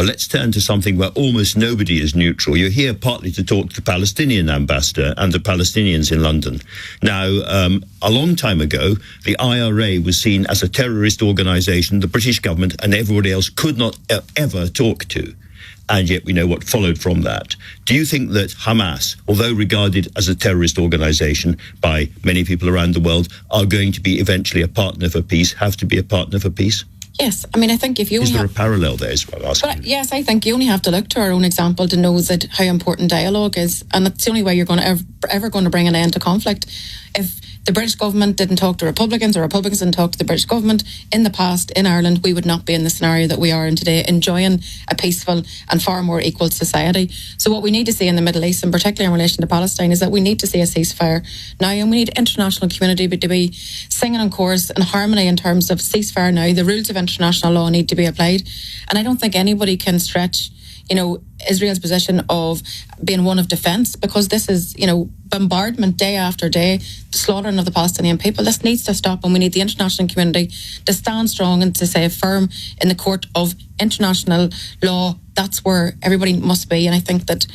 Well, let's turn to something where almost nobody is neutral. You're here partly to talk to the Palestinian ambassador and the Palestinians in London. Now, a long time ago, the IRA was seen as a terrorist organisation the British government and everybody else could not ever talk to. And yet we know what followed from that. Do you think that Hamas, although regarded as a terrorist organisation by many people around the world, are going to be eventually a partner for peace, have to be a partner for peace? Yes, I mean, I think if you is there a parallel there is what I'm asking? But yes, I think you only have to look to our own example to know that how important dialogue is, and it's the only way you're going to ever going to bring an end to conflict. If the British government didn't talk to Republicans, or Republicans didn't talk to the British government in the past in Ireland, we would not be in the scenario that we are in today, enjoying a peaceful and far more equal society. So what we need to see in the Middle East, and particularly in relation to Palestine, is that we need to see a ceasefire now, and we need international community to be singing in chorus and harmony in terms of ceasefire now. The rules of international law need to be applied, and I don't think anybody can stretch Israel's position of being one of defence, because this is, bombardment day after day, the slaughtering of the Palestinian people. This needs to stop, and we need the international community to stand strong and to say firm in the court of international law. That's where everybody must be. And I think that,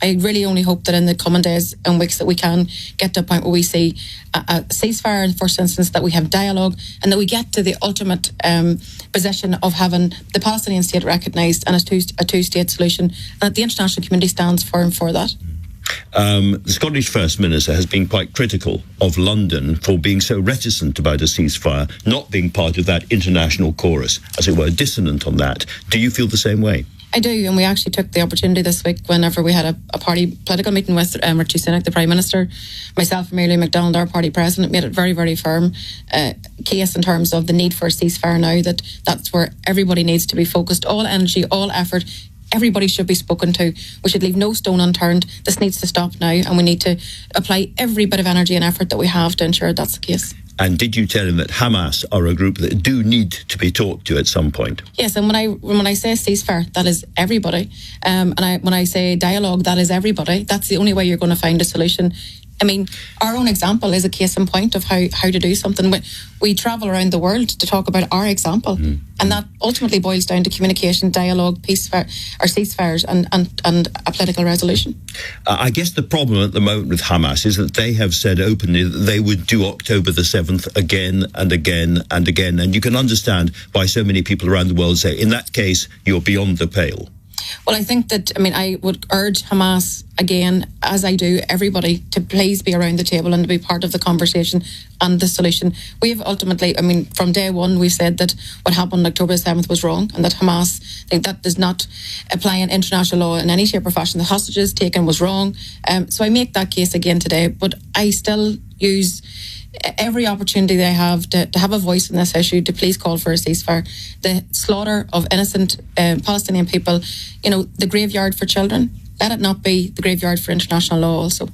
I really only hope that in the coming days and weeks that we can get to a point where we see a ceasefire in the first instance, that we have dialogue, and that we get to the ultimate position of having the Palestinian state recognised and a two-state solution, and that the international community stands firm for that. The Scottish First Minister has been quite critical of London for being so reticent about a ceasefire, not being part of that international chorus, as it were, dissonant on that. Do you feel the same way? I do, and we actually took the opportunity this week whenever we had a party political meeting with Richie Sunak, the Prime Minister, myself and Mary McDonald, our party president, made it very, very firm case in terms of the need for a ceasefire now, that's where everybody needs to be focused, all energy, all effort. Everybody should be spoken to. We should leave no stone unturned. This needs to stop now, and we need to apply every bit of energy and effort that we have to ensure that's the case. And did you tell him that Hamas are a group that do need to be talked to at some point? Yes, and when I say ceasefire, that is everybody. And when I say dialogue, that is everybody. That's the only way you're going to find a solution. I mean, our own example is a case in point of how to do something. We travel around the world to talk about our example, and that ultimately boils down to communication, dialogue, ceasefires, and a political resolution. I guess the problem at the moment with Hamas is that they have said openly that they would do October the 7th again and again and again, and you can understand why so many people around the world say, in that case, you're beyond the pale. Well, I think that, I would urge Hamas again, as I do everybody, to please be around the table and to be part of the conversation and the solution. We have ultimately, from day one, we said that what happened on October 7th was wrong, and that Hamas, that does not apply in international law in any shape or fashion. The hostages taken was wrong. So I make that case again today, but I still use every opportunity they have to have a voice in this issue, to please call for a ceasefire. The slaughter of innocent Palestinian people, the graveyard for children, let it not be the graveyard for international law also.